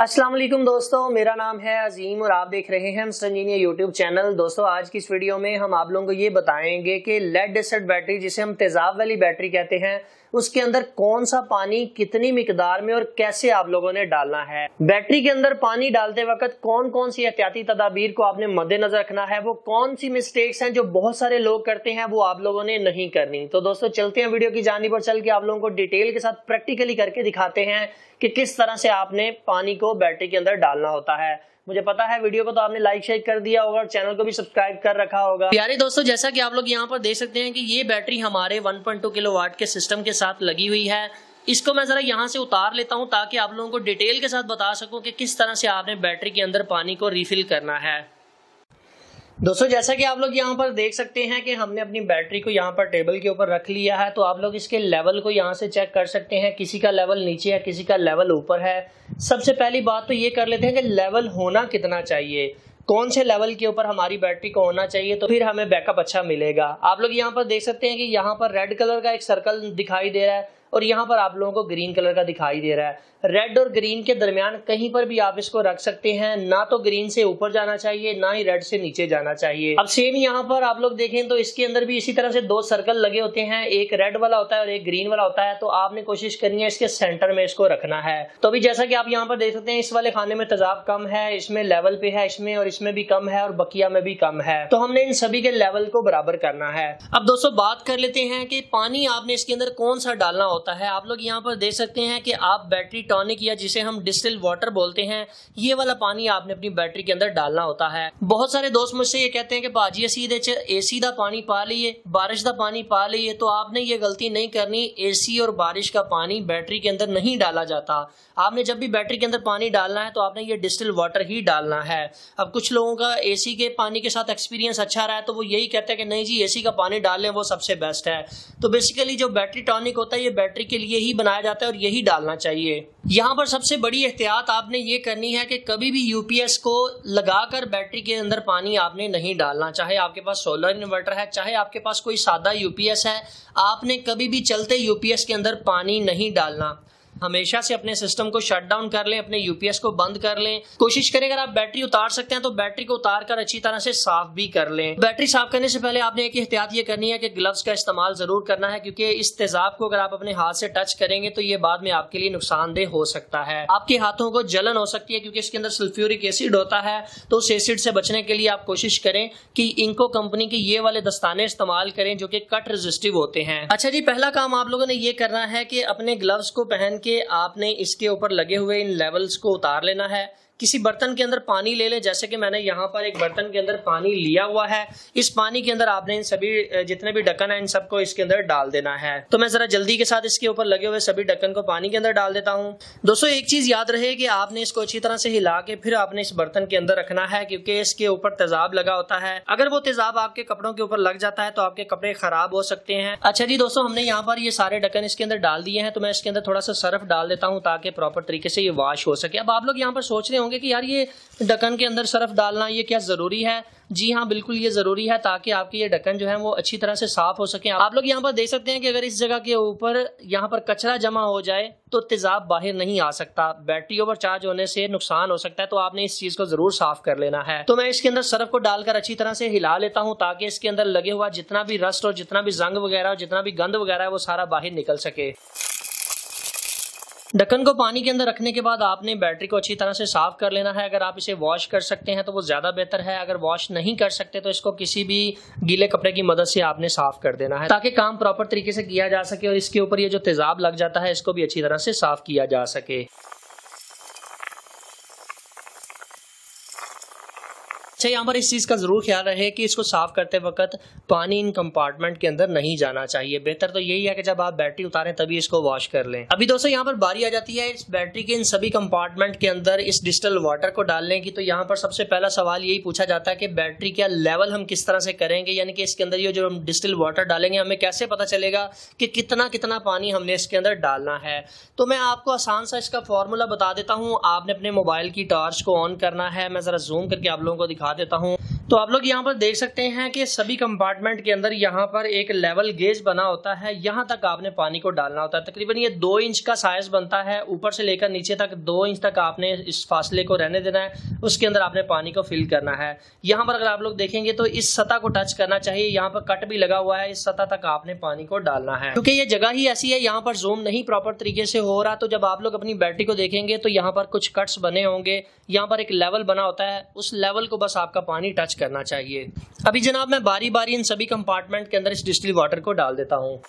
अस्सलाम वालेकुम दोस्तों, मेरा नाम है अजीम और आप देख रहे हैं मिस्टर इंजीनियर यूट्यूब चैनल। दोस्तों आज की इस वीडियो में हम आप लोगों को ये बताएंगे कि लेड एसिड बैटरी जिसे हम तेजाब वाली बैटरी कहते हैं उसके अंदर कौन सा पानी कितनी मिकदार में और कैसे आप लोगों ने डालना है। बैटरी के अंदर पानी डालते वक्त कौन कौन सी एहतियाती तदाबीर को आपने मद्देनजर रखना है, वो कौन सी मिस्टेक्स हैं जो बहुत सारे लोग करते हैं वो आप लोगों ने नहीं करनी। तो दोस्तों चलते हैं वीडियो की जानिब और चल के आप लोगों को डिटेल के साथ प्रैक्टिकली करके दिखाते हैं कि किस तरह से आपने पानी को बैटरी के अंदर डालना होता है। मुझे पता है वीडियो को तो आपने लाइक शेयर कर दिया होगा और चैनल को भी सब्सक्राइब कर रखा होगा। प्यारे दोस्तों, जैसा कि आप लोग यहाँ पर देख सकते हैं कि ये बैटरी हमारे 1.2 किलोवाट के सिस्टम के साथ लगी हुई है। इसको मैं जरा यहाँ से उतार लेता हूँ ताकि आप लोगों को डिटेल के साथ बता सकूं कि किस तरह से आपने बैटरी के अंदर पानी को रिफिल करना है। दोस्तों जैसा कि आप लोग यहाँ पर देख सकते हैं कि हमने अपनी बैटरी को यहाँ पर टेबल के ऊपर रख लिया है। तो आप लोग इसके लेवल को यहाँ से चेक कर सकते हैं, किसी का लेवल नीचे है, किसी का लेवल ऊपर है। सबसे पहली बात तो ये कर लेते हैं कि लेवल होना कितना चाहिए, कौन से लेवल के ऊपर हमारी बैटरी को होना चाहिए, तो फिर हमें बैकअप अच्छा मिलेगा। आप लोग यहाँ पर देख सकते हैं कि यहाँ पर रेड कलर का एक सर्कल दिखाई दे रहा है और यहाँ पर आप लोगों को ग्रीन कलर का दिखाई दे रहा है। रेड और ग्रीन के दरमियान कहीं पर भी आप इसको रख सकते हैं, ना तो ग्रीन से ऊपर जाना चाहिए ना ही रेड से नीचे जाना चाहिए। अब सेम यहाँ पर आप लोग देखें तो इसके अंदर भी इसी तरह से दो सर्कल लगे होते हैं, एक रेड वाला होता है और एक ग्रीन वाला होता है। तो आपने कोशिश करनी है इसके सेंटर में इसको रखना है। तो अभी जैसा कि आप यहाँ पर देख सकते हैं इस वाले खाने में तेजाब कम है, इसमें लेवल पे है, इसमें और इसमें भी कम है और बकिया में भी कम है। तो हमने इन सभी के लेवल को बराबर करना है। अब दोस्तों बात कर लेते हैं कि पानी आपने इसके अंदर कौन सा डालना होता है। आप लोग यहाँ पर देख सकते हैं कि आप बैटरी टॉनिक या जिसे हम डिस्टिल वाटर बोलते हैं, ये वाला पानी आपने अपनी बैटरी के अंदर डालना होता है। बहुत सारे दोस्त मुझसे ये कहते हैं कि भाजी एसी दा पानी पा लिए, बारिश दा पानी पा लिए। तो आपने ये गलती नहीं करनी, एसी और बारिश का पानी बैटरी के अंदर नहीं डाला जाता। आपने जब भी बैटरी के अंदर पानी डालना है तो आपने ये डिस्टिल वाटर ही डालना है। अब कुछ लोगों का एसी के पानी के साथ एक्सपीरियंस अच्छा रहा है तो वो यही कहते हैं कि नहीं जी एसी का पानी डाल लें, वो सबसे बेस्ट है। तो बेसिकली जो बैटरी टॉनिक होता है ये बैटरी के लिए ही बनाया जाता है और यही डालना चाहिए। यहाँ पर सबसे बड़ी एहतियात आपने ये करनी है कि कभी भी यूपीएस को लगाकर बैटरी के अंदर पानी आपने नहीं डालना। चाहे आपके पास सोलर इन्वर्टर है, चाहे आपके पास कोई सादा यूपीएस है, आपने कभी भी चलते यूपीएस के अंदर पानी नहीं डालना। हमेशा से अपने सिस्टम को शट डाउन कर लें, अपने यूपीएस को बंद कर लें। कोशिश करें अगर आप बैटरी उतार सकते हैं तो बैटरी को उतार कर अच्छी तरह से साफ भी कर लें। बैटरी साफ करने से पहले आपने एक एहतियात ये करनी है कि ग्लव्स का इस्तेमाल जरूर करना है, क्योंकि इस तेजाब को अगर आप अपने हाथ से टच करेंगे तो ये बाद में आपके लिए नुकसानदेह हो सकता है। आपके हाथों को जलन हो सकती है क्योंकि इसके अंदर सल्फ्यूरिक एसिड होता है। तो उस एसिड से बचने के लिए आप कोशिश करें कि इंको कंपनी के ये वाले दस्ताने इस्तेमाल करें जो कि कट रेजिस्टिव होते हैं। अच्छा जी, पहला काम आप लोगों ने ये करना है कि अपने ग्लव्स को पहन के आपने इसके ऊपर लगे हुए इन लेवल्स को उतार लेना है। किसी बर्तन के अंदर पानी ले लें, जैसे कि मैंने यहाँ पर एक बर्तन के अंदर पानी लिया हुआ है। इस पानी के अंदर आपने इन सभी जितने भी ढक्कन है इन सबको इसके अंदर डाल देना है। तो मैं जरा जल्दी के साथ इसके ऊपर लगे हुए सभी ढक्कन को पानी के अंदर डाल देता हूँ। दोस्तों एक चीज याद रहे कि आपने इसको अच्छी तरह से हिला के फिर आपने इस बर्तन के अंदर रखना है, क्योंकि इसके ऊपर तेजाब लगा होता है। अगर वो तेजाब आपके कपड़ों के ऊपर लग जाता है तो आपके कपड़े खराब हो सकते हैं। अच्छा जी दोस्तों, हमने यहाँ पर ये सारे ढक्कन इसके अंदर डाल दिए हैं। तो मैं इसके अंदर थोड़ा सा सर्फ डाल देता हूँ ताकि प्रॉपर तरीके से ये वॉश हो सके। अब आप लोग यहाँ पर सोच रहे होंगे कि यार ये ढक्कन के अंदर सर्फ डालना ये क्या जरूरी है? जी हाँ, बिल्कुल ये जरूरी है ताकि आपके ये ढक्कन जो है वो अच्छी तरह से साफ हो सके। आप लोग यहाँ पर देख सकते हैं कि अगर इस जगह के ऊपर यहाँ पर कचरा जमा हो जाए तो तेजाब बाहर नहीं आ सकता, बैटरी ओवर चार्ज होने से नुकसान हो सकता है। तो आपने इस चीज को जरूर साफ कर लेना है। तो मैं इसके अंदर सर्फ को डालकर अच्छी तरह से हिला लेता हूँ ताकि इसके अंदर लगे हुआ जितना भी रस्ट और जितना भी जंग वगैरह और जितना भी गंद वगैरह है वो सारा बाहर निकल सके। ढक्कन को पानी के अंदर रखने के बाद आपने बैटरी को अच्छी तरह से साफ कर लेना है। अगर आप इसे वॉश कर सकते हैं तो वो ज्यादा बेहतर है। अगर वॉश नहीं कर सकते तो इसको किसी भी गीले कपड़े की मदद से आपने साफ कर देना है ताकि काम प्रॉपर तरीके से किया जा सके और इसके ऊपर ये जो तेजाब लग जाता है इसको भी अच्छी तरह से साफ किया जा सके। अच्छा, यहाँ पर इस चीज का जरूर ख्याल रहे कि इसको साफ करते वक्त पानी इन कंपार्टमेंट के अंदर नहीं जाना चाहिए। बेहतर तो यही है कि जब आप बैटरी उतारें तभी इसको वॉश कर लें। अभी दोस्तों यहाँ पर बारी आ जाती है इस बैटरी के इन सभी कंपार्टमेंट के अंदर इस डिस्टिल वाटर को डालने की। तो यहाँ पर सबसे पहला सवाल यही पूछा जाता है कि बैटरी का लेवल हम किस तरह से करेंगे, यानी कि इसके अंदर ये जो हम डिस्टिल वाटर डालेंगे हमें कैसे पता चलेगा कि कितना कितना पानी हमने इसके अंदर डालना है। तो मैं आपको आसान सा इसका फॉर्मूला बता देता हूँ। आपने अपने मोबाइल की टॉर्च को ऑन करना है। मैं जरा जूम करके आप लोगों को दिखा दिखा देता हूँ। तो आप लोग यहाँ पर देख सकते हैं कि सभी कंपार्टमेंट के अंदर यहाँ पर एक लेवल गेज बना होता है, यहाँ तक आपने पानी को डालना होता है। तकरीबन ये 2 इंच का साइज बनता है, ऊपर से लेकर नीचे तक 2 इंच तक आपने इस फासले को रहने देना है, उसके अंदर आपने पानी को फिल करना है। यहाँ पर अगर आप लोग देखेंगे तो इस सतह को टच करना चाहिए, यहाँ पर कट भी लगा हुआ है, इस सतह तक आपने पानी को डालना है। क्योंकि ये जगह ही ऐसी है, यहाँ पर जूम नहीं प्रॉपर तरीके से हो रहा, तो जब आप लोग अपनी बैटरी को देखेंगे तो यहाँ पर कुछ कट्स बने होंगे, यहाँ पर एक लेवल बना होता है, उस लेवल को बस आपका पानी टच करना चाहिए। अभी जनाब मैं बारी बारी इन सभी कंपार्टमेंट के अंदर इस डिस्टिल वाटर को डाल देता हूँ।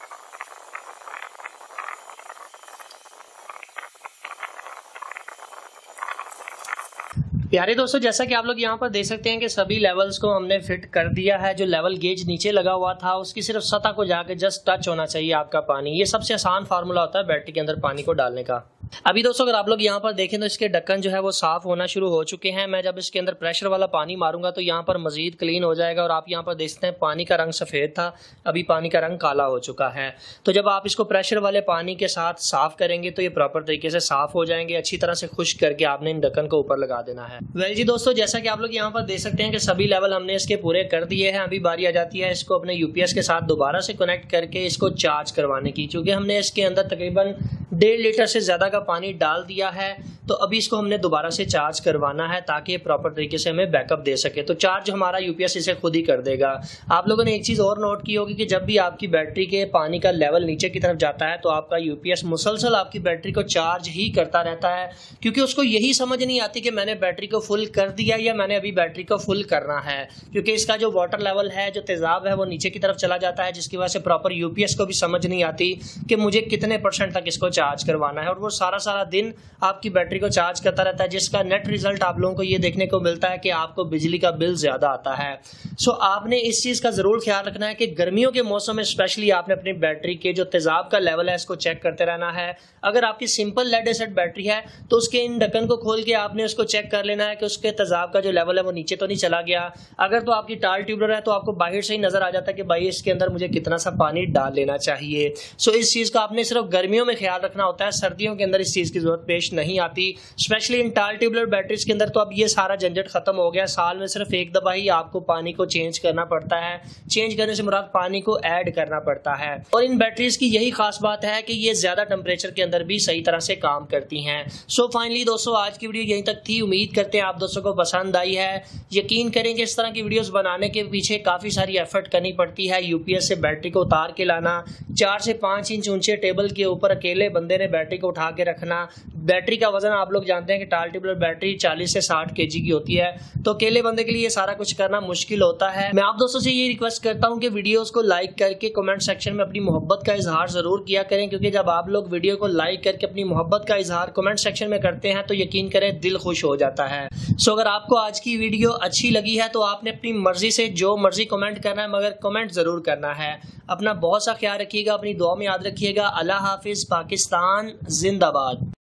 प्यारे दोस्तों, जैसा कि आप लोग यहाँ पर देख सकते हैं कि सभी लेवल्स को हमने फिट कर दिया है। जो लेवल गेज नीचे लगा हुआ था उसकी सिर्फ सतह को जाके जस्ट टच होना चाहिए आपका पानी। ये सबसे आसान फार्मूला होता है बैटरी के अंदर पानी को डालने का। अभी दोस्तों अगर आप लोग यहाँ पर देखें तो इसके ढक्कन जो है वो साफ होना शुरू हो चुके हैं। मैं जब इसके अंदर प्रेशर वाला पानी मारूंगा तो यहाँ पर मजीद क्लीन हो जाएगा। और आप यहाँ पर देख सकते हैं पानी का रंग सफेद था, अभी पानी का रंग काला हो चुका है। तो जब आप इसको प्रेशर वाले पानी के साथ साफ करेंगे तो ये प्रॉपर तरीके से साफ हो जाएंगे। अच्छी तरह से खुश्क करके आपने इन ढक्कन को ऊपर लगा देना है। वेल जी दोस्तों, जैसा कि आप लोग यहाँ पर देख सकते हैं कि सभी लेवल हमने इसके पूरे कर दिए हैं। अभी बारी आ जाती है इसको अपने यूपीएस के साथ दोबारा से कनेक्ट करके इसको चार्ज करवाने की। क्योंकि हमने इसके अंदर तकरीबन 1.5 लीटर से ज्यादा का पानी डाल दिया है, तो अभी इसको हमने दोबारा से चार्ज करवाना है ताकि प्रॉपर तरीके से हमें बैकअप दे सके। तो चार्ज हमारा यूपीएस इसे खुद ही कर देगा। आप लोगों ने एक चीज और नोट की होगी कि जब भी आपकी बैटरी के पानी का लेवल नीचे की तरफ जाता है तो आपका यूपीएस मुसलसल आपकी बैटरी को चार्ज ही करता रहता है, क्योंकि उसको यही समझ नहीं आती कि मैंने बैटरी को फुल कर दिया या मैंने अभी बैटरी को फुल करना है। क्योंकि इसका जो वाटर लेवल है, जो तेजाब है, वो नीचे की तरफ चला जाता है, जिसकी वजह से प्रॉपर यूपीएस को भी समझ नहीं आती कि मुझे कितने % तक इसको चार्ज करवाना है। और वो सारा दिन आपकी बैटरी को चार्ज करता रहता है, जिसका नेट रिजल्ट आप लोगों को ये देखने को मिलता है कि आपको बिजली का बिल ज्यादा आता है। सो आपने इस चीज का जरूर ख्याल रखना है कि गर्मियों के मौसम में स्पेशली आपने अपनी बैटरी के जो तेजाब का लेवल है इसको चेक करते रहना है। अगर आपकी सिंपल लेड एसिड बैटरी है तो उसके इन ढक्कन को खोल के आपने उसको चेक कर लेना है कि उसके तेजाब का जो लेवल है वो नीचे तो नहीं चला गया। अगर तो आपकी टाल ट्यूबलर है तो आपको बाहर से ही नजर आ जाता है कि भाई इसके अंदर मुझे कितना सा पानी डाल लेना चाहिए। सो इस चीज का आपने सिर्फ गर्मियों में ख्याल रखना होता है, सर्दियों के अंदर इस चीज की जरूरत पेश नहीं आती। स्पेशली इन टाल ट्यूबलर बैटरीज के अंदर तो अब ये सारा झंझट खत्म हो गया। साल में सिर्फ एक दफा ही आपको पानी को चेंज करना पड़ता है। चेंज करने से मुराद पानी को ऐड करना पड़ता है। और इन बैटरीज की यही खास बात है कि ये ज्यादा टेम्परेचर के अंदर भी सही तरह से काम करती हैं। सो फाइनली दोस्तों, आज की वीडियो यहीं तक थी। उम्मीद करते हैं आप दोस्तों को पसंद आई है। यकीन करें कि इस तरह की वीडियोस बनाने के पीछे काफी सारी एफर्ट करनी पड़ती है। यूपीएस से बैटरी को उतार के लाना, 4 से 5 इंच ऊंचे टेबल के ऊपर अकेले बंदे ने बैटरी को उठा के रखना। बैटरी का वजन आप लोग जानते हैं कि टाल ट्यूबलर बैटरी 40 से 60 kg की होती है, तो अकेले बंदे के लिए सारा कुछ करना मुश्किल होता है। मैं आप दोस्तों से ये रिक्वेस्ट करता हूं कि वीडियोस को लाइक करके कमेंट सेक्शन में अपनी मोहब्बत का इजहार जरूर किया करें, क्योंकि जब आप लोग वीडियो को लाइक करके अपनी मोहब्बत का इजहार कमेंट सेक्शन में करते हैं तो यकीन करें दिल खुश हो जाता है। सो अगर आपको आज की वीडियो अच्छी लगी है तो आपने अपनी मर्जी से जो मर्जी कमेंट करना है, मगर कमेंट जरूर करना है। अपना बहुत सा ख्याल रखिएगा, अपनी दुआ में याद रखिएगा। अल्लाह हाफिज। पाकिस्तान जिंदाबाद।